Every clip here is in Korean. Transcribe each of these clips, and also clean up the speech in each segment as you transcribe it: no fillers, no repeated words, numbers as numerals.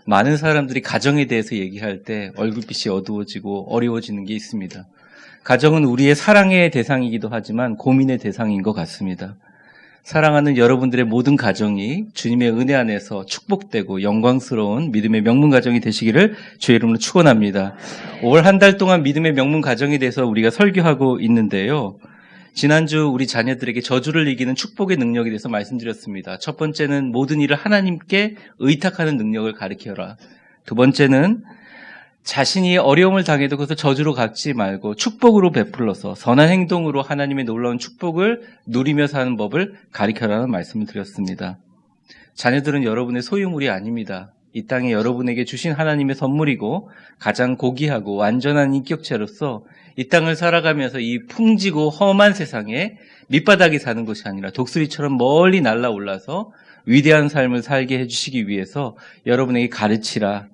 많은 사람들이 가정에 대해서 얘기할 때 얼굴빛이 어두워지고 어려워지는 게 있습니다. 가정은 우리의 사랑의 대상이기도 하지만 고민의 대상인 것 같습니다. 사랑하는 여러분들의 모든 가정이 주님의 은혜 안에서 축복되고 영광스러운 믿음의 명문 가정이 되시기를 주의 이름으로 축원합니다. 올 한 달 동안 믿음의 명문 가정에 대해서 우리가 설교하고 있는데요. 지난주 우리 자녀들에게 저주를 이기는 축복의 능력에 대해서 말씀드렸습니다. 첫 번째는 모든 일을 하나님께 의탁하는 능력을 가르쳐라. 두 번째는 자신이 어려움을 당해도 그것을 저주로 갖지 말고 축복으로 베풀어서 선한 행동으로 하나님의 놀라운 축복을 누리며 사는 법을 가르쳐라는 말씀을 드렸습니다. 자녀들은 여러분의 소유물이 아닙니다. 이 땅에 여러분에게 주신 하나님의 선물이고 가장 고귀하고 완전한 인격체로서 이 땅을 살아가면서 이 풍지고 험한 세상에 밑바닥에 사는 것이 아니라 독수리처럼 멀리 날아올라서 위대한 삶을 살게 해주시기 위해서 여러분에게 가르치라,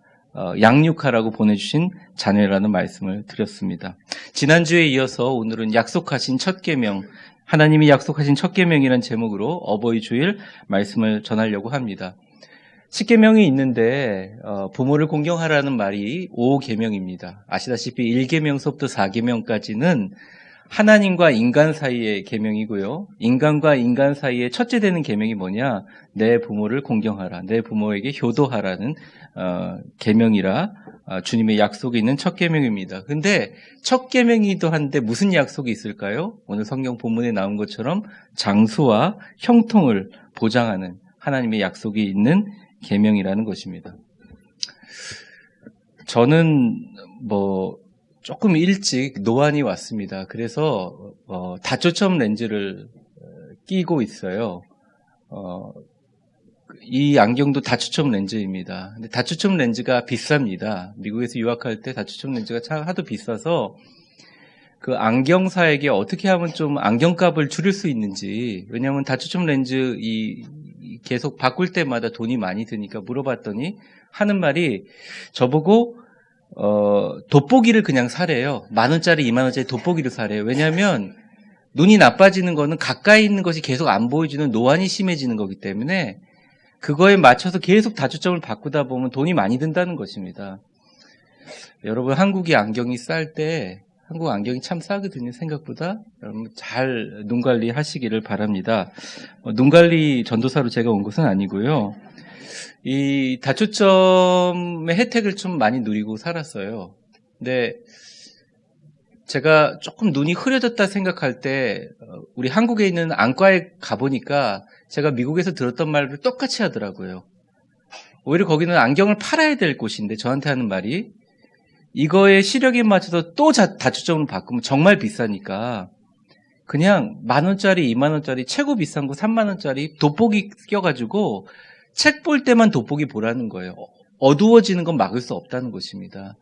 양육하라고 보내주신 자녀라는 말씀을 드렸습니다. 지난주에 이어서 오늘은 약속하신 첫 계명, 하나님이 약속하신 첫 계명이라는 제목으로 어버이 주일 말씀을 전하려고 합니다. 10계명이 있는데 부모를 공경하라는 말이 5계명입니다. 아시다시피 1계명서부터 4계명까지는 하나님과 인간 사이의 계명이고요. 인간과 인간 사이의 첫째 되는 계명이 뭐냐? 내 부모를 공경하라. 내 부모에게 효도하라는 계명이라 주님의 약속이 있는 첫 계명입니다. 근데 첫 계명이기도 한데 무슨 약속이 있을까요? 오늘 성경 본문에 나온 것처럼 장수와 형통을 보장하는 하나님의 약속이 있는 계명이라는 것입니다. 저는 조금 일찍 노안이 왔습니다. 그래서 다초점 렌즈를 끼고 있어요. 이 안경도 다초점 렌즈입니다. 근데 다초점 렌즈가 비쌉니다. 미국에서 유학할 때 다초점 렌즈가 참 하도 비싸서 그 안경사에게 어떻게 하면 좀 안경값을 줄일 수 있는지, 왜냐하면 다초점 렌즈 계속 바꿀 때마다 돈이 많이 드니까 물어봤더니 하는 말이 저보고 돋보기를 그냥 사래요. 10,000원짜리, 20,000원짜리 돋보기를 사래요. 왜냐하면 눈이 나빠지는 거는 가까이 있는 것이 계속 안 보여지는 노안이 심해지는 거기 때문에 그거에 맞춰서 계속 다초점을 바꾸다 보면 돈이 많이 든다는 것입니다. 여러분, 한국이 안경이 쌀 때 한국 안경이 참 싸거든요. 생각보다. 여러분 잘 눈 관리하시기를 바랍니다. 눈 관리 전도사로 제가 온 것은 아니고요. 이 다초점의 혜택을 좀 많이 누리고 살았어요. 근데 제가 조금 눈이 흐려졌다 생각할 때 우리 한국에 있는 안과에 가보니까 제가 미국에서 들었던 말을 똑같이 하더라고요. 오히려 거기는 안경을 팔아야 될 곳인데 저한테 하는 말이 이거에 시력에 맞춰서 또 다초점을 바꾸면 정말 비싸니까 그냥 10,000원짜리, 20,000원짜리 최고 비싼 거 30,000원짜리 돋보기 껴가지고 책 볼 때만 돋보기 보라는 거예요. 어두워지는 건 막을 수 없다는 것입니다.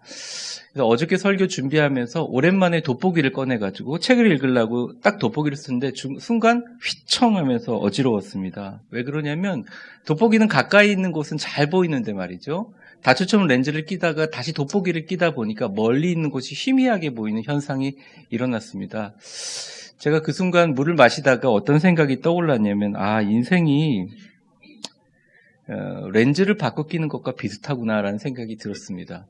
그래서 어저께 설교 준비하면서 오랜만에 돋보기를 꺼내가지고 책을 읽으려고 딱 돋보기를 쓰는데 순간 휘청하면서 어지러웠습니다. 왜 그러냐면 돋보기는 가까이 있는 곳은 잘 보이는데 말이죠. 다초점 렌즈를 끼다가 다시 돋보기를 끼다 보니까 멀리 있는 곳이 희미하게 보이는 현상이 일어났습니다. 제가 그 순간 물을 마시다가 어떤 생각이 떠올랐냐면 인생이 렌즈를 바꿔 끼는 것과 비슷하구나라는 생각이 들었습니다.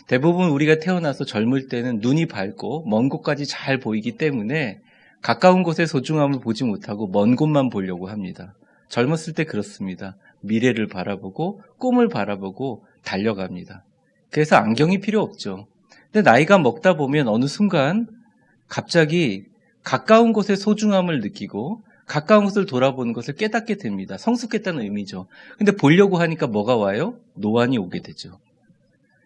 대부분 우리가 태어나서 젊을 때는 눈이 밝고 먼 곳까지 잘 보이기 때문에 가까운 곳의 소중함을 보지 못하고 먼 곳만 보려고 합니다. 젊었을 때 그렇습니다. 미래를 바라보고 꿈을 바라보고 달려갑니다. 그래서 안경이 필요 없죠. 근데 나이가 먹다 보면 어느 순간 갑자기 가까운 곳의 소중함을 느끼고 가까운 곳을 돌아보는 것을 깨닫게 됩니다. 성숙했다는 의미죠. 근데 보려고 하니까 뭐가 와요? 노안이 오게 되죠.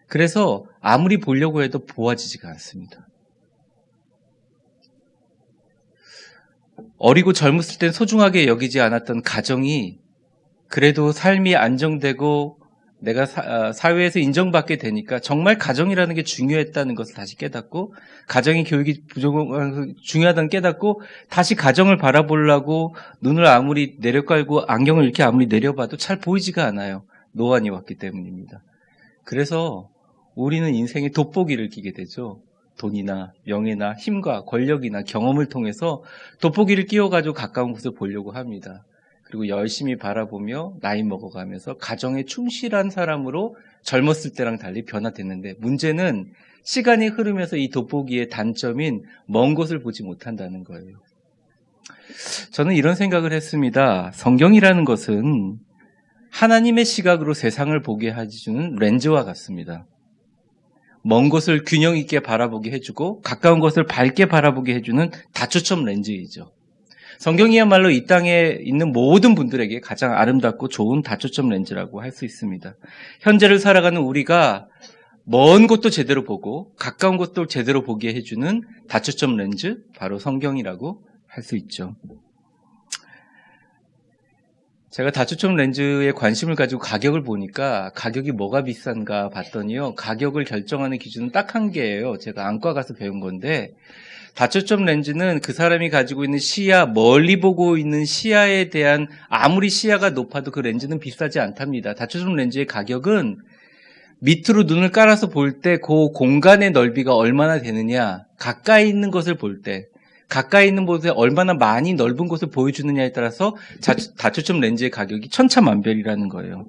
그래서 아무리 보려고 해도 보아지지가 않습니다. 어리고 젊었을 땐 소중하게 여기지 않았던 가정이 그래도 삶이 안정되고 내가 사회에서 인정받게 되니까 정말 가정이라는 게 중요했다는 것을 다시 깨닫고 가정의 교육이 중요하다는 깨닫고 다시 가정을 바라보려고 눈을 아무리 내려깔고 안경을 이렇게 아무리 내려봐도 잘 보이지가 않아요. 노안이 왔기 때문입니다. 그래서 우리는 인생에 돋보기를 끼게 되죠. 돈이나 명예나 힘과 권력이나 경험을 통해서 돋보기를 끼워가지고 가까운 곳을 보려고 합니다. 그리고 열심히 바라보며 나이 먹어가면서 가정에 충실한 사람으로 젊었을 때랑 달리 변화됐는데, 문제는 시간이 흐르면서 이 돋보기의 단점인 먼 곳을 보지 못한다는 거예요. 저는 이런 생각을 했습니다. 성경이라는 것은 하나님의 시각으로 세상을 보게 해주는 렌즈와 같습니다. 먼 곳을 균형 있게 바라보게 해주고 가까운 곳을 밝게 바라보게 해주는 다초점 렌즈이죠. 성경이야말로 이 땅에 있는 모든 분들에게 가장 아름답고 좋은 다초점 렌즈라고 할 수 있습니다. 현재를 살아가는 우리가 먼 곳도 제대로 보고 가까운 곳도 제대로 보게 해주는 다초점 렌즈, 바로 성경이라고 할 수 있죠. 제가 다초점 렌즈에 관심을 가지고 가격을 보니까 가격이 뭐가 비싼가 봤더니요, 가격을 결정하는 기준은 딱 한 개예요. 제가 안과 가서 배운 건데, 다초점 렌즈는 그 사람이 가지고 있는 시야, 멀리 보고 있는 시야에 대한, 아무리 시야가 높아도 그 렌즈는 비싸지 않답니다. 다초점 렌즈의 가격은 밑으로 눈을 깔아서 볼 때 그 공간의 넓이가 얼마나 되느냐, 가까이 있는 것을 볼 때, 가까이 있는 곳에 얼마나 많이 넓은 곳을 보여주느냐에 따라서 다초점 렌즈의 가격이 천차만별이라는 거예요.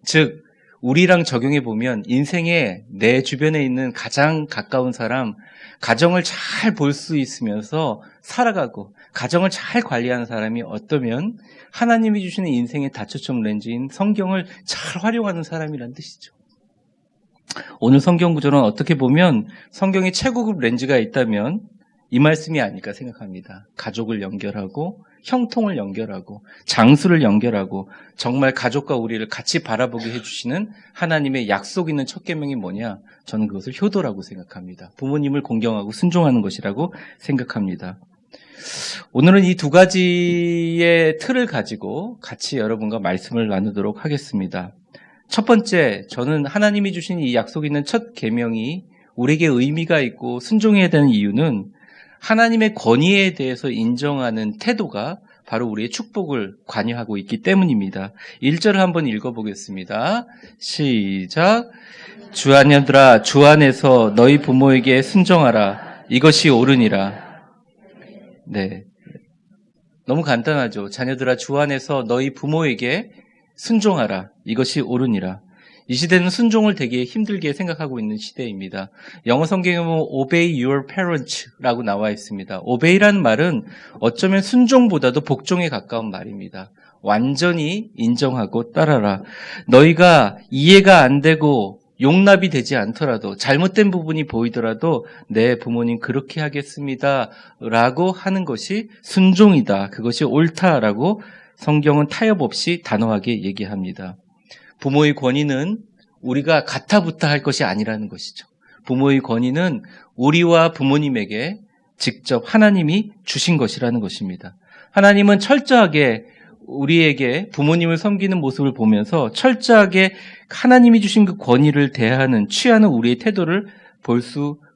즉, 우리랑 적용해 보면 인생에 내 주변에 있는 가장 가까운 사람, 가정을 잘 볼 수 있으면서 살아가고 가정을 잘 관리하는 사람이 어떠면 하나님이 주시는 인생의 다초점 렌즈인 성경을 잘 활용하는 사람이란 뜻이죠. 오늘 성경 구조는 어떻게 보면 성경의 최고급 렌즈가 있다면 이 말씀이 아닐까 생각합니다. 가족을 연결하고 형통을 연결하고 장수를 연결하고 정말 가족과 우리를 같이 바라보게 해주시는 하나님의 약속 있는 첫 계명이 뭐냐? 저는 그것을 효도라고 생각합니다. 부모님을 공경하고 순종하는 것이라고 생각합니다. 오늘은 이 두 가지의 틀을 가지고 같이 여러분과 말씀을 나누도록 하겠습니다. 첫 번째, 저는 하나님이 주신 이 약속 있는 첫 계명이 우리에게 의미가 있고 순종해야 되는 이유는 하나님의 권위에 대해서 인정하는 태도가 바로 우리의 축복을 관여하고 있기 때문입니다. 1절을 한번 읽어보겠습니다. 시작. 주 아녀들아, 주 안에서 너희 부모에게 순종하라. 이것이 옳으니라. 네, 너무 간단하죠. 자녀들아, 주 안에서 너희 부모에게 순종하라. 이것이 옳으니라. 이 시대는 순종을 되게 힘들게 생각하고 있는 시대입니다. 영어 성경에 보면 obey your parents라고 나와 있습니다. obey라는 말은 어쩌면 순종보다도 복종에 가까운 말입니다. 완전히 인정하고 따라라. 너희가 이해가 안 되고 용납이 되지 않더라도, 잘못된 부분이 보이더라도 내 부모님 그렇게 하겠습니다 라고 하는 것이 순종이다. 그것이 옳다라고 성경은 타협 없이 단호하게 얘기합니다. 부모의 권위는 우리가 가타부타 할 것이 아니라는 것이죠. 부모의 권위는 우리와 부모님에게 직접 하나님이 주신 것이라는 것입니다. 하나님은 철저하게 우리에게 부모님을 섬기는 모습을 보면서 철저하게 하나님이 주신 그 권위를 대하는, 취하는 우리의 태도를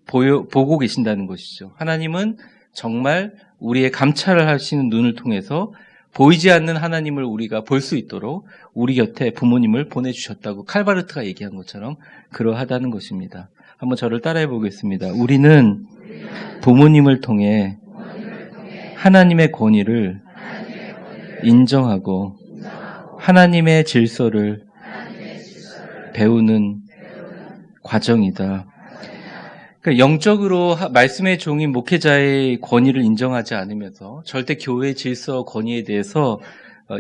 보고 계신다는 것이죠. 하나님은 정말 우리의 감찰을 하시는 눈을 통해서 보이지 않는 하나님을 우리가 볼 수 있도록 우리 곁에 부모님을 보내주셨다고 칼바르트가 얘기한 것처럼 그러하다는 것입니다. 한번 저를 따라해 보겠습니다. 우리는 부모님을 통해 하나님의 권위를 인정하고 하나님의 질서를 배우는 과정이다. 그러니까 영적으로 말씀의 종인 목회자의 권위를 인정하지 않으면서 절대 교회의 질서 권위에 대해서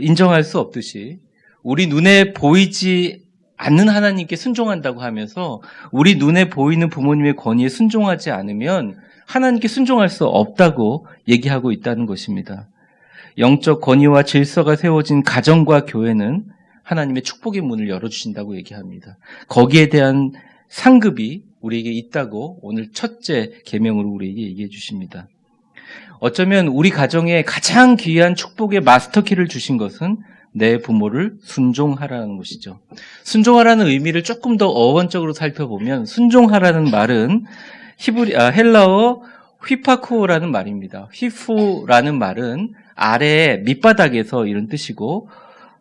인정할 수 없듯이, 우리 눈에 보이지 않는 하나님께 순종한다고 하면서 우리 눈에 보이는 부모님의 권위에 순종하지 않으면 하나님께 순종할 수 없다고 얘기하고 있다는 것입니다. 영적 권위와 질서가 세워진 가정과 교회는 하나님의 축복의 문을 열어주신다고 얘기합니다. 거기에 대한 상급이 우리에게 있다고 오늘 첫째 계명으로 우리에게 얘기해 주십니다. 어쩌면 우리 가정에 가장 귀한 축복의 마스터키를 주신 것은 내 부모를 순종하라는 것이죠. 순종하라는 의미를 조금 더 어원적으로 살펴보면, 순종하라는 말은 헬라어 휘파코라는 말입니다. 휘포라는 말은 아래 밑바닥에서 이런 뜻이고,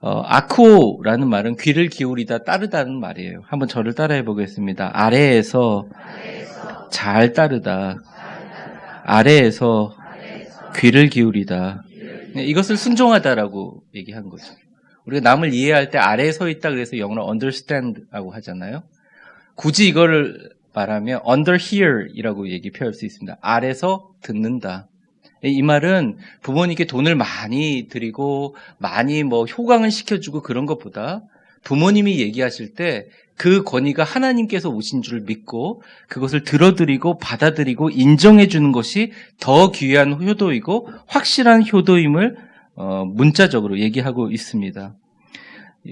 아쿠오라는 말은 귀를 기울이다, 따르다는 말이에요. 한번 저를 따라해 보겠습니다. 아래에서 잘 따르다. 아래에서 귀를 기울이다. 이것을 순종하다라고 얘기한 거죠. 우리가 남을 이해할 때 아래에 서 있다 그래서 영어로 understand라고 하잖아요. 굳이 이거를 말하면 under hear이라고 표현할 수 있습니다. 아래서 듣는다. 이 말은 부모님께 돈을 많이 드리고 많이 효강을 시켜주고 그런 것보다 부모님이 얘기하실 때 그 권위가 하나님께서 오신 줄 믿고 그것을 들어드리고 받아들이고 인정해 주는 것이 더 귀한 효도이고 확실한 효도임을 문자적으로 얘기하고 있습니다.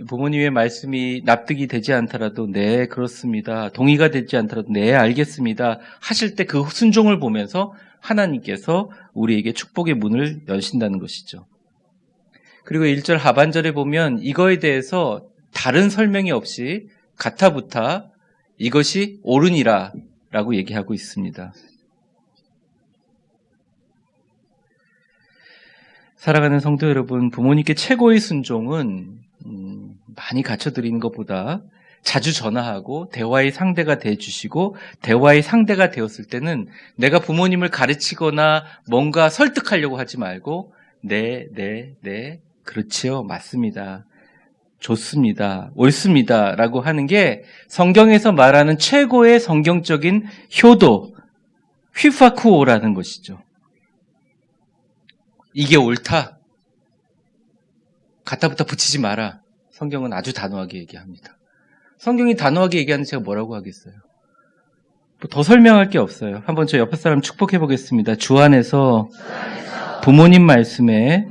부모님의 말씀이 납득이 되지 않더라도 네 그렇습니다. 동의가 되지 않더라도 네 알겠습니다. 하실 때 그 순종을 보면서 하나님께서 우리에게 축복의 문을 여신다는 것이죠. 그리고 1절 하반절에 보면 이거에 대해서 다른 설명이 없이 가타부타 이것이 옳으니라 라고 얘기하고 있습니다. 사랑하는 성도 여러분, 부모님께 최고의 순종은 많이 갖춰드리는 것보다 자주 전화하고 대화의 상대가 되어주시고 대화의 상대가 되었을 때는 내가 부모님을 가르치거나 뭔가 설득하려고 하지 말고 네, 그렇지요, 맞습니다, 좋습니다, 옳습니다 라고 하는 게 성경에서 말하는 최고의 성경적인 효도, 휘파쿠오라는 것이죠. 이게 옳다, 갖다부터 붙이지 마라. 성경은 아주 단호하게 얘기합니다. 성경이 단호하게 얘기하는데 제가 뭐라고 하겠어요? 더 설명할 게 없어요. 한번 저 옆에 사람 축복해 보겠습니다. 주 안에서 부모님 말씀에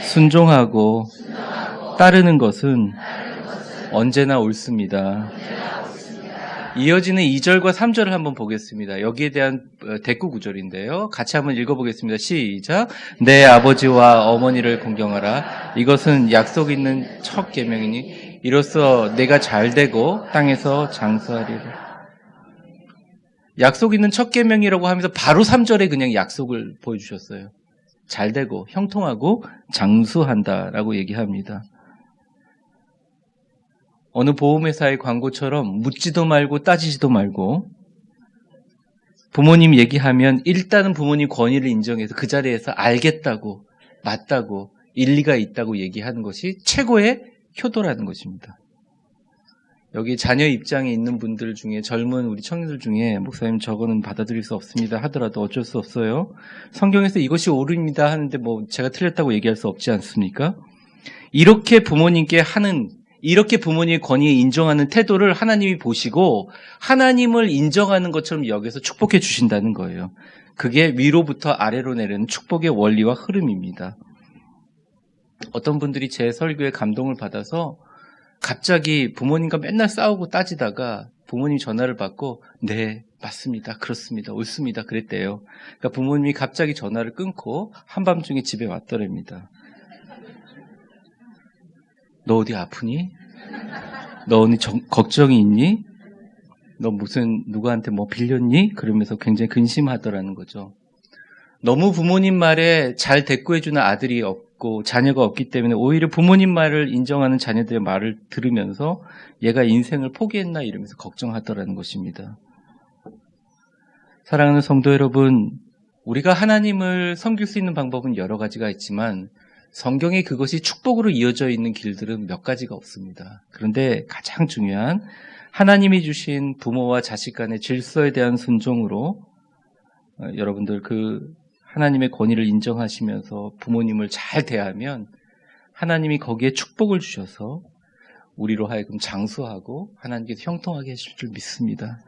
순종하고 따르는 것은 언제나 옳습니다. 이어지는 2절과 3절을 한번 보겠습니다. 여기에 대한 대꾸 구절인데요. 같이 한번 읽어보겠습니다. 시작. 내 아버지와 어머니를 공경하라. 이것은 약속 있는 첫 계명이니 이로써 내가 잘되고 땅에서 장수하리라. 약속 있는 첫 계명이라고 하면서 바로 3절에 그냥 약속을 보여주셨어요. 잘되고 형통하고 장수한다라고 얘기합니다. 어느 보험회사의 광고처럼 묻지도 말고 따지지도 말고 부모님 얘기하면 일단은 부모님 권위를 인정해서 그 자리에서 알겠다고, 맞다고, 일리가 있다고 얘기하는 것이 최고의 효도라는 것입니다. 여기 자녀 입장에 있는 분들 중에 젊은 우리 청년들 중에 목사님 저거는 받아들일 수 없습니다 하더라도 어쩔 수 없어요. 성경에서 이것이 옳습니다 하는데 제가 틀렸다고 얘기할 수 없지 않습니까? 이렇게 부모님께 이렇게 부모님의 권위에 인정하는 태도를 하나님이 보시고 하나님을 인정하는 것처럼 여기서 축복해 주신다는 거예요. 그게 위로부터 아래로 내리는 축복의 원리와 흐름입니다. 어떤 분들이 제 설교에 감동을 받아서 갑자기 부모님과 맨날 싸우고 따지다가 부모님 전화를 받고 네, 맞습니다, 그렇습니다, 옳습니다 그랬대요. 그러니까 부모님이 갑자기 전화를 끊고 한밤중에 집에 왔더랍니다. 너 어디 아프니? 너 어디 걱정이 있니? 너 무슨 누구한테 빌렸니? 그러면서 굉장히 근심하더라는 거죠. 너무 부모님 말에 잘 대꾸해주는 아들이 없고 자녀가 없기 때문에 오히려 부모님 말을 인정하는 자녀들의 말을 들으면서 얘가 인생을 포기했나 이러면서 걱정하더라는 것입니다. 사랑하는 성도 여러분, 우리가 하나님을 섬길 수 있는 방법은 여러 가지가 있지만 성경에 그것이 축복으로 이어져 있는 길들은 몇 가지가 없습니다. 그런데 가장 중요한 하나님이 주신 부모와 자식 간의 질서에 대한 순종으로 여러분들 그 하나님의 권위를 인정하시면서 부모님을 잘 대하면 하나님이 거기에 축복을 주셔서 우리로 하여금 장수하고 하나님께서 형통하게 하실 줄 믿습니다.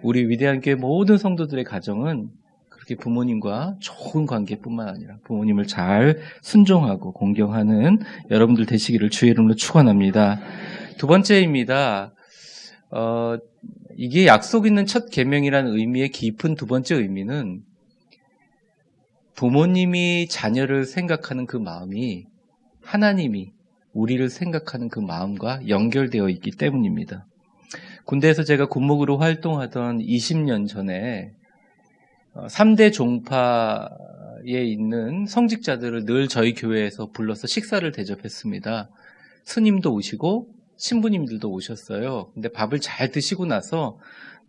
우리 위대한 교회 모든 성도들의 가정은 그렇게 부모님과 좋은 관계뿐만 아니라 부모님을 잘 순종하고 공경하는 여러분들 되시기를 주의 이름으로 축원합니다. 두 번째입니다. 이게 약속 있는 첫 계명이라는 의미의 깊은 두 번째 의미는 부모님이 자녀를 생각하는 그 마음이 하나님이 우리를 생각하는 그 마음과 연결되어 있기 때문입니다. 군대에서 제가 군목으로 활동하던 20년 전에 3대 종파에 있는 성직자들을 늘 저희 교회에서 불러서 식사를 대접했습니다. 스님도 오시고 신부님들도 오셨어요. 근데 밥을 잘 드시고 나서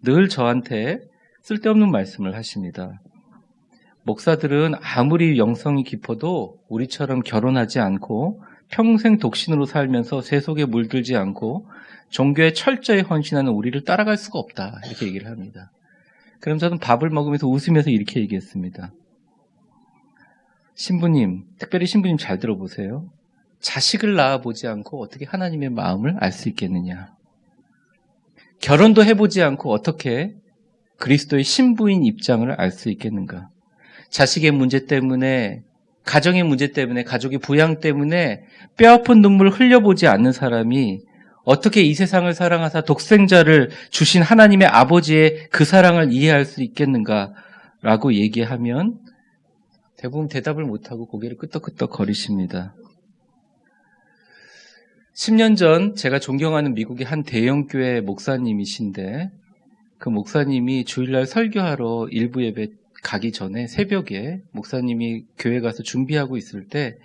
늘 저한테 쓸데없는 말씀을 하십니다. 목사들은 아무리 영성이 깊어도 우리처럼 결혼하지 않고 평생 독신으로 살면서 세속에 물들지 않고 종교에 철저히 헌신하는 우리를 따라갈 수가 없다. 이렇게 얘기를 합니다. 그럼 저는 밥을 먹으면서 웃으면서 이렇게 얘기했습니다. 신부님, 특별히 신부님 잘 들어보세요. 자식을 낳아보지 않고 어떻게 하나님의 마음을 알 수 있겠느냐. 결혼도 해보지 않고 어떻게 그리스도의 신부인 입장을 알 수 있겠는가. 자식의 문제 때문에, 가정의 문제 때문에, 가족의 부양 때문에 뼈아픈 눈물을 흘려보지 않는 사람이 어떻게 이 세상을 사랑하사 독생자를 주신 하나님의 아버지의 그 사랑을 이해할 수 있겠는가라고 얘기하면 대부분 대답을 못하고 고개를 끄덕끄덕 거리십니다. 10년 전 제가 존경하는 미국의 한 대형교회 목사님이신데 그 목사님이 주일날 설교하러 일부 예배 가기 전에 새벽에 목사님이 교회 가서 준비하고 있을 때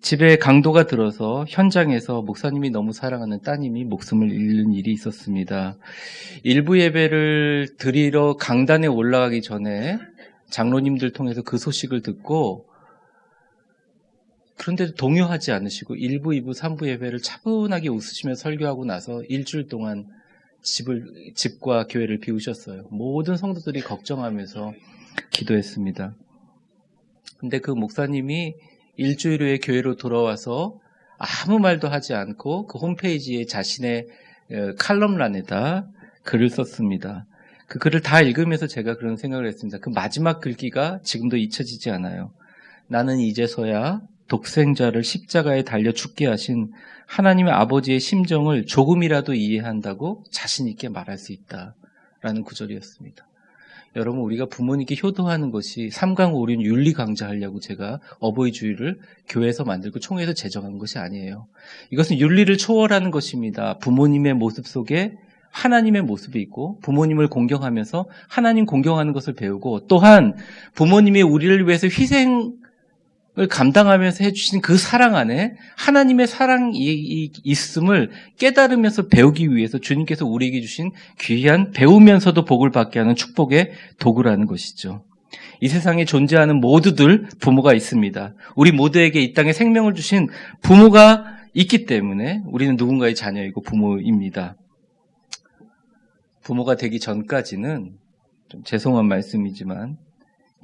집에 강도가 들어서 현장에서 목사님이 너무 사랑하는 따님이 목숨을 잃는 일이 있었습니다. 일부 예배를 드리러 강단에 올라가기 전에 장로님들 통해서 그 소식을 듣고 그런데도 동요하지 않으시고 1부, 2부, 3부 예배를 차분하게 웃으시며 설교하고 나서 일주일 동안 집과 교회를 비우셨어요. 모든 성도들이 걱정하면서 기도했습니다. 근데 그 목사님이 일주일 후에 교회로 돌아와서 아무 말도 하지 않고 그 홈페이지에 자신의 칼럼란에다 글을 썼습니다. 그 글을 다 읽으면서 제가 그런 생각을 했습니다. 그 마지막 글귀가 지금도 잊혀지지 않아요. 나는 이제서야 독생자를 십자가에 달려 죽게 하신 하나님의 아버지의 심정을 조금이라도 이해한다고 자신 있게 말할 수 있다라는 구절이었습니다. 여러분, 우리가 부모님께 효도하는 것이 삼강오륜 윤리 강자하려고 제가 어버이 주일을 교회에서 만들고 총회에서 제정한 것이 아니에요. 이것은 윤리를 초월하는 것입니다. 부모님의 모습 속에 하나님의 모습이 있고 부모님을 공경하면서 하나님 공경하는 것을 배우고 또한 부모님이 우리를 위해서 희생을 감당하면서 해주신 그 사랑 안에 하나님의 사랑이 있음을 깨달으면서 배우기 위해서 주님께서 우리에게 주신 귀한 배우면서도 복을 받게 하는 축복의 도구라는 것이죠. 이 세상에 존재하는 모두들 부모가 있습니다. 우리 모두에게 이 땅에 생명을 주신 부모가 있기 때문에 우리는 누군가의 자녀이고 부모입니다. 부모가 되기 전까지는 좀 죄송한 말씀이지만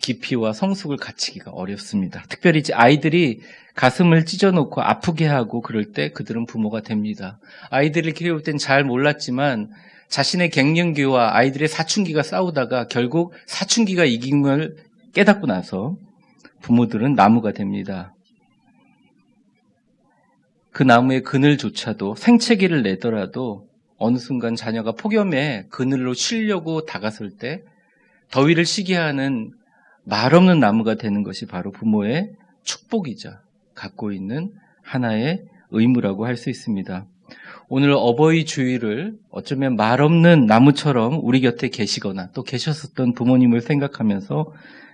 깊이와 성숙을 갖추기가 어렵습니다. 특별히 이제 아이들이 가슴을 찢어놓고 아프게 하고 그럴 때 그들은 부모가 됩니다. 아이들을 키울 땐 잘 몰랐지만 자신의 갱년기와 아이들의 사춘기가 싸우다가 결국 사춘기가 이긴 걸 깨닫고 나서 부모들은 나무가 됩니다. 그 나무의 그늘조차도 생채기를 내더라도 어느 순간 자녀가 폭염에 그늘로 쉬려고 다갔을 때 더위를 쉬게 하는 말없는 나무가 되는 것이 바로 부모의 축복이자 갖고 있는 하나의 의무라고 할 수 있습니다. 오늘 어버이 주일을 어쩌면 말없는 나무처럼 우리 곁에 계시거나 또 계셨었던 부모님을 생각하면서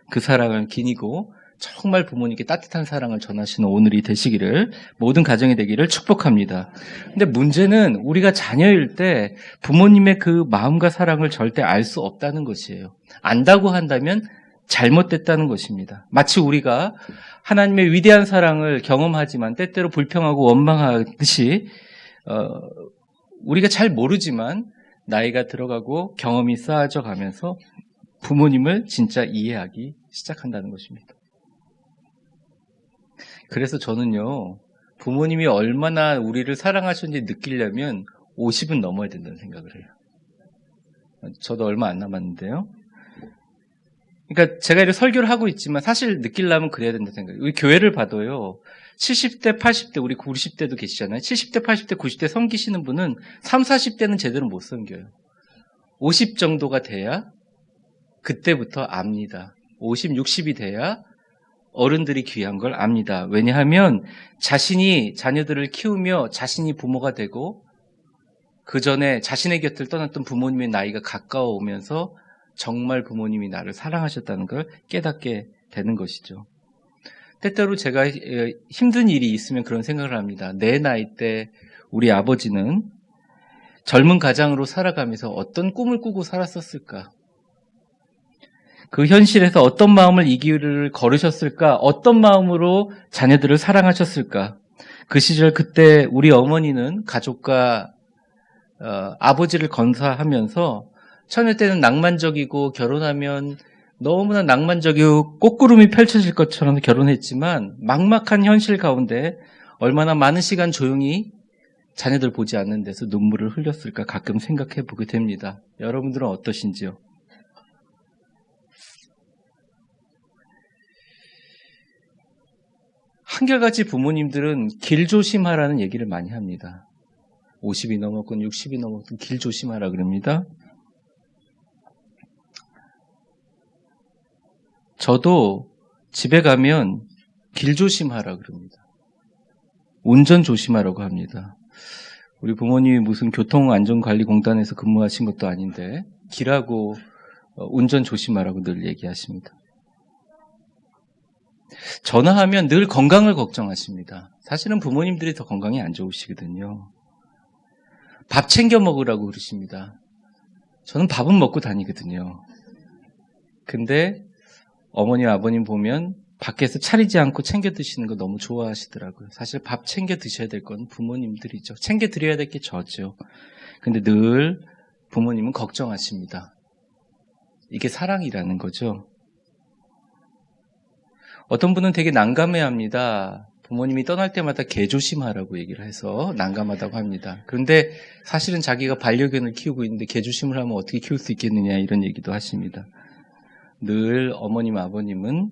그 사랑을 기니고 정말 부모님께 따뜻한 사랑을 전하시는 오늘이 되시기를, 모든 가정이 되기를 축복합니다. 근데 문제는 우리가 자녀일 때 부모님의 그 마음과 사랑을 절대 알 수 없다는 것이에요. 안다고 한다면 잘못됐다는 것입니다. 마치 우리가 하나님의 위대한 사랑을 경험하지만 때때로 불평하고 원망하듯이 우리가 잘 모르지만 나이가 들어가고 경험이 쌓아져 가면서 부모님을 진짜 이해하기 시작한다는 것입니다. 그래서 저는요, 부모님이 얼마나 우리를 사랑하셨는지 느끼려면 50은 넘어야 된다는 생각을 해요. 저도 얼마 안 남았는데요. 그러니까 제가 이렇게 설교를 하고 있지만 사실 느끼려면 그래야 된다는 생각이에요. 우리 교회를 봐도요, 70대, 80대, 우리 90대도 계시잖아요. 70대, 80대, 90대 섬기시는 분은 30, 40대는 제대로 못 섬겨요. 50 정도가 돼야 그때부터 압니다. 50, 60이 돼야 어른들이 귀한 걸 압니다. 왜냐하면 자신이 자녀들을 키우며 자신이 부모가 되고 그 전에 자신의 곁을 떠났던 부모님의 나이가 가까워오면서 정말 부모님이 나를 사랑하셨다는 걸 깨닫게 되는 것이죠. 때때로 제가 힘든 일이 있으면 그런 생각을 합니다. 내 나이 때 우리 아버지는 젊은 가장으로 살아가면서 어떤 꿈을 꾸고 살았었을까? 그 현실에서 어떤 마음을 이 길을 걸으셨을까? 어떤 마음으로 자녀들을 사랑하셨을까? 그 시절 그때 우리 어머니는 가족과 아버지를 건사하면서 처녀 때는 낭만적이고 결혼하면 너무나 낭만적이고 꽃구름이 펼쳐질 것처럼 결혼했지만 막막한 현실 가운데 얼마나 많은 시간 조용히 자녀들 보지 않는 데서 눈물을 흘렸을까 가끔 생각해 보게 됩니다. 여러분들은 어떠신지요? 한결같이 부모님들은 길 조심하라는 얘기를 많이 합니다. 50이 넘었건 60이 넘었건 길 조심하라 그럽니다. 저도 집에 가면 길 조심하라 그럽니다. 운전 조심하라고 합니다. 우리 부모님이 무슨 교통안전관리공단에서 근무하신 것도 아닌데 길하고 운전 조심하라고 늘 얘기하십니다. 전화하면 늘 건강을 걱정하십니다. 사실은 부모님들이 더 건강이 안 좋으시거든요. 밥 챙겨 먹으라고 그러십니다. 저는 밥은 먹고 다니거든요. 근데 어머니, 아버님 보면 밖에서 차리지 않고 챙겨 드시는 거 너무 좋아하시더라고요. 사실 밥 챙겨 드셔야 될 건 부모님들이죠. 챙겨 드려야 될 게 저죠. 근데 늘 부모님은 걱정하십니다. 이게 사랑이라는 거죠. 어떤 분은 되게 난감해합니다. 부모님이 떠날 때마다 개 조심하라고 얘기를 해서 난감하다고 합니다. 그런데 사실은 자기가 반려견을 키우고 있는데 개 조심을 하면 어떻게 키울 수 있겠느냐 이런 얘기도 하십니다. 늘 어머님, 아버님은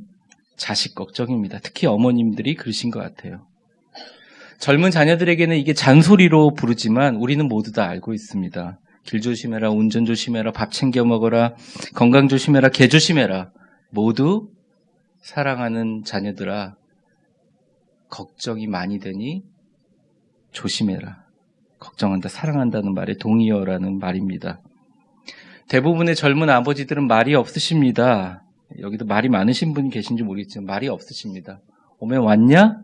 자식 걱정입니다. 특히 어머님들이 그러신 것 같아요. 젊은 자녀들에게는 이게 잔소리로 부르지만 우리는 모두 다 알고 있습니다. 길 조심해라, 운전 조심해라, 밥 챙겨 먹어라, 건강 조심해라, 개 조심해라. 모두 사랑하는 자녀들아, 걱정이 많이 되니 조심해라. 걱정한다, 사랑한다는 말에 동의어라는 말입니다. 대부분의 젊은 아버지들은 말이 없으십니다. 여기도 말이 많으신 분이 계신지 모르겠지만 말이 없으십니다. 오면 왔냐?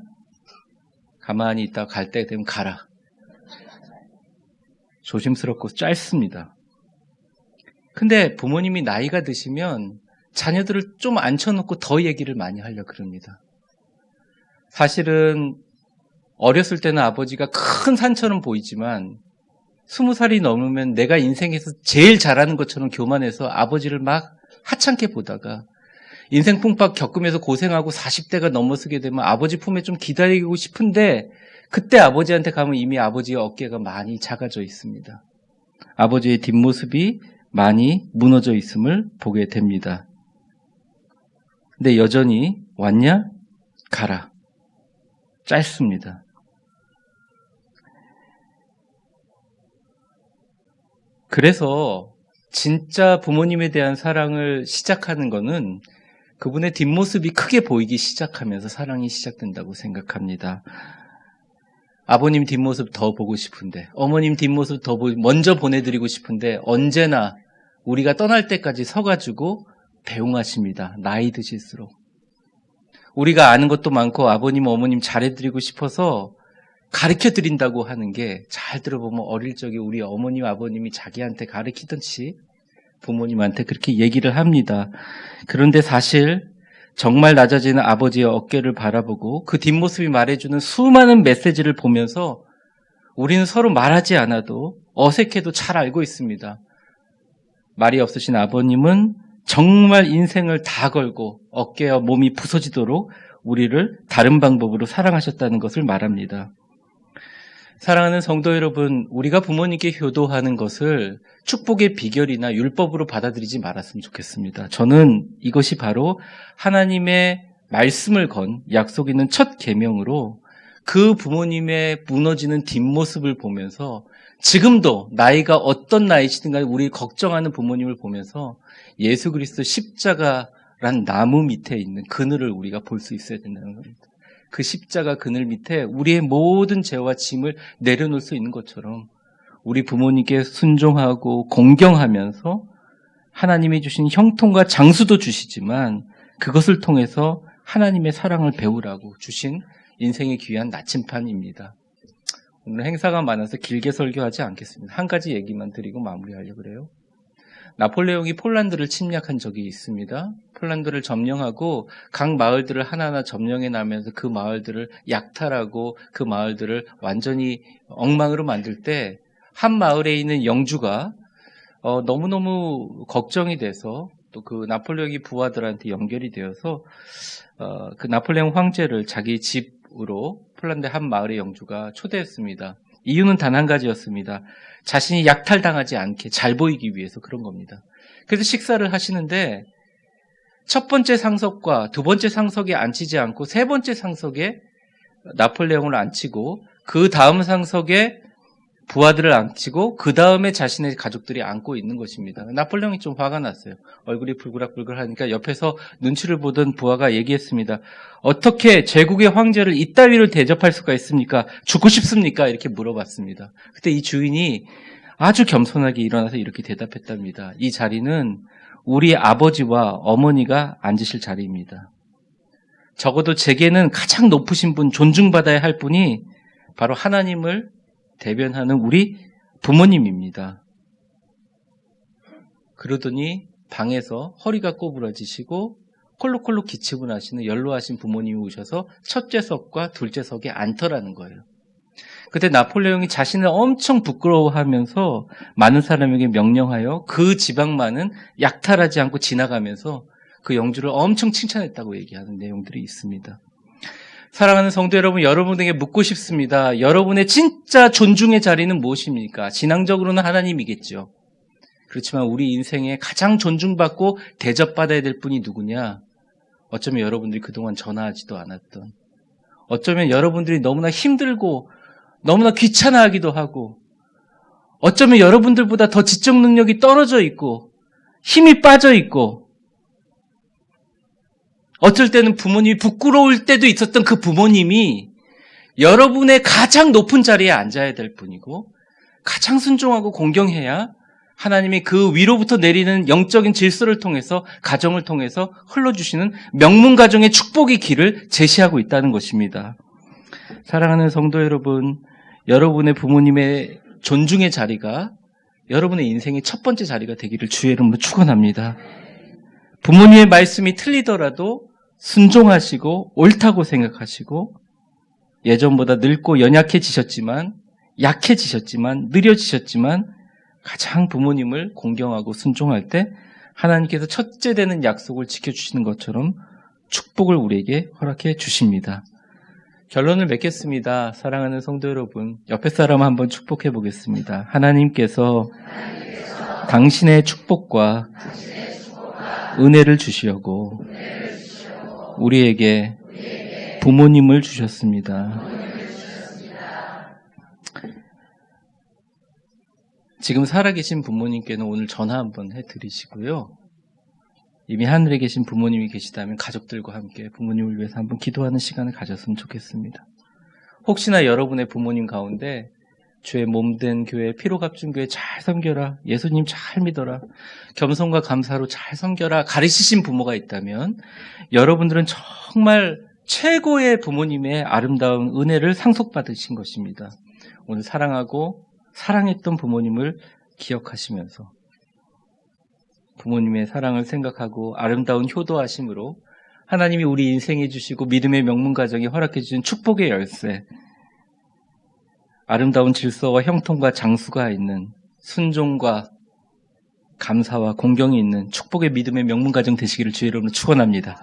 가만히 있다가 갈 때 되면 가라. 조심스럽고 짧습니다. 근데 부모님이 나이가 드시면 자녀들을 좀 앉혀놓고 더 얘기를 많이 하려고 그럽니다. 사실은 어렸을 때는 아버지가 큰 산처럼 보이지만 20살이 넘으면 내가 인생에서 제일 잘하는 것처럼 교만해서 아버지를 막 하찮게 보다가 인생 풍파 겪으면서 고생하고 40대가 넘어서게 되면 아버지 품에 좀 기다리고 싶은데 그때 아버지한테 가면 이미 아버지의 어깨가 많이 작아져 있습니다. 아버지의 뒷모습이 많이 무너져 있음을 보게 됩니다. 근데 여전히 왔냐? 가라. 짧습니다. 그래서 진짜 부모님에 대한 사랑을 시작하는 거는 그분의 뒷모습이 크게 보이기 시작하면서 사랑이 시작된다고 생각합니다. 아버님 뒷모습 더 보고 싶은데, 어머님 뒷모습 더 먼저 보내드리고 싶은데 언제나 우리가 떠날 때까지 서가지고 배웅하십니다. 나이 드실수록. 우리가 아는 것도 많고 아버님, 어머님 잘해드리고 싶어서 가르쳐드린다고 하는 게 잘 들어보면 어릴 적에 우리 어머님, 아버님이 자기한테 가르치듯이 부모님한테 그렇게 얘기를 합니다. 그런데 사실 정말 낮아지는 아버지의 어깨를 바라보고 그 뒷모습이 말해주는 수많은 메시지를 보면서 우리는 서로 말하지 않아도 어색해도 잘 알고 있습니다. 말이 없으신 아버님은 정말 인생을 다 걸고 어깨와 몸이 부서지도록 우리를 다른 방법으로 사랑하셨다는 것을 말합니다. 사랑하는 성도 여러분, 우리가 부모님께 효도하는 것을 축복의 비결이나 율법으로 받아들이지 말았으면 좋겠습니다. 저는 이것이 바로 하나님의 말씀을 건 약속 있는 첫 계명으로 그 부모님의 무너지는 뒷모습을 보면서 지금도 나이가 어떤 나이시든 간에 우리 걱정하는 부모님을 보면서 예수 그리스도 십자가란 나무 밑에 있는 그늘을 우리가 볼 수 있어야 된다는 겁니다. 그 십자가 그늘 밑에 우리의 모든 죄와 짐을 내려놓을 수 있는 것처럼 우리 부모님께 순종하고 공경하면서 하나님이 주신 형통과 장수도 주시지만 그것을 통해서 하나님의 사랑을 배우라고 주신 인생의 귀한 나침판입니다. 오늘 행사가 많아서 길게 설교하지 않겠습니다. 한 가지 얘기만 드리고 마무리하려고 그래요. 나폴레옹이 폴란드를 침략한 적이 있습니다. 폴란드를 점령하고 각 마을들을 하나하나 점령해 나면서 그 마을들을 약탈하고 그 마을들을 완전히 엉망으로 만들 때 한 마을에 있는 영주가 너무너무 걱정이 돼서 또 그 나폴레옹이 부하들한테 연결이 되어서 그 나폴레옹 황제를 자기 집으로 폴란드 한 마을의 영주가 초대했습니다. 이유는 단 한 가지였습니다. 자신이 약탈당하지 않게 잘 보이기 위해서 그런 겁니다. 그래서 식사를 하시는데 첫 번째 상석과 두 번째 상석에 앉히지 않고 세 번째 상석에 나폴레옹을 앉히고 그 다음 상석에 부하들을 앉히고 그 다음에 자신의 가족들이 앉고 있는 것입니다. 나폴레옹이 좀 화가 났어요. 얼굴이 불그락불그락하니까 옆에서 눈치를 보던 부하가 얘기했습니다. 어떻게 제국의 황제를 이따위로 대접할 수가 있습니까? 죽고 싶습니까? 이렇게 물어봤습니다. 그때 이 주인이 아주 겸손하게 일어나서 이렇게 대답했답니다. 이 자리는 우리 아버지와 어머니가 앉으실 자리입니다. 적어도 제게는 가장 높으신 분, 존중받아야 할 분이 바로 하나님을 대변하는 우리 부모님입니다. 그러더니 방에서 허리가 꼬부라지시고 콜록콜록 기침을 하시는 연로하신 부모님이 오셔서 첫째 석과 둘째 석에 앉더라는 거예요. 그때 나폴레옹이 자신을 엄청 부끄러워하면서 많은 사람에게 명령하여 그 지방만은 약탈하지 않고 지나가면서 그 영주를 엄청 칭찬했다고 얘기하는 내용들이 있습니다. 사랑하는 성도 여러분, 여러분에게 묻고 싶습니다. 여러분의 진짜 존중의 자리는 무엇입니까? 진앙적으로는 하나님이겠죠. 그렇지만 우리 인생에 가장 존중받고 대접받아야 될 분이 누구냐? 어쩌면 여러분들이 그동안 전화하지도 않았던, 어쩌면 여러분들이 너무나 힘들고 너무나 귀찮아하기도 하고, 어쩌면 여러분들보다 더 지적 능력이 떨어져 있고 힘이 빠져 있고, 어쩔 때는 부모님이 부끄러울 때도 있었던 그 부모님이 여러분의 가장 높은 자리에 앉아야 될 분이고 가장 순종하고 공경해야 하나님이 그 위로부터 내리는 영적인 질서를 통해서 가정을 통해서 흘러주시는 명문가정의 축복의 길을 제시하고 있다는 것입니다. 사랑하는 성도 여러분, 여러분의 부모님의 존중의 자리가 여러분의 인생의 첫 번째 자리가 되기를 주의 이름으로 축원합니다. 부모님의 말씀이 틀리더라도 순종하시고 옳다고 생각하시고 예전보다 늙고 연약해지셨지만 약해지셨지만 느려지셨지만 가장 부모님을 공경하고 순종할 때 하나님께서 첫째 되는 약속을 지켜주시는 것처럼 축복을 우리에게 허락해 주십니다. 결론을 맺겠습니다. 사랑하는 성도 여러분, 옆에 사람 한번 축복해 보겠습니다. 하나님께서 당신의 축복과 은혜를 주시려고 우리에게 부모님을 주셨습니다. 지금 살아계신 부모님께는 오늘 전화 한번 해드리시고요. 이미 하늘에 계신 부모님이 계시다면 가족들과 함께 부모님을 위해서 한번 기도하는 시간을 가졌으면 좋겠습니다. 혹시나 여러분의 부모님 가운데 주의 몸된 교회, 피로 값준 교회 잘 섬겨라, 예수님 잘 믿어라, 겸손과 감사로 잘 섬겨라 가르치신 부모가 있다면 여러분들은 정말 최고의 부모님의 아름다운 은혜를 상속받으신 것입니다. 오늘 사랑하고 사랑했던 부모님을 기억하시면서 부모님의 사랑을 생각하고 아름다운 효도하심으로 하나님이 우리 인생에 주시고 믿음의 명문가정에 허락해 주신 축복의 열쇠, 아름다운 질서와 형통과 장수가 있는 순종과 감사와 공경이 있는 축복의 믿음의 명문가정 되시기를 주의 이름으로 축원합니다.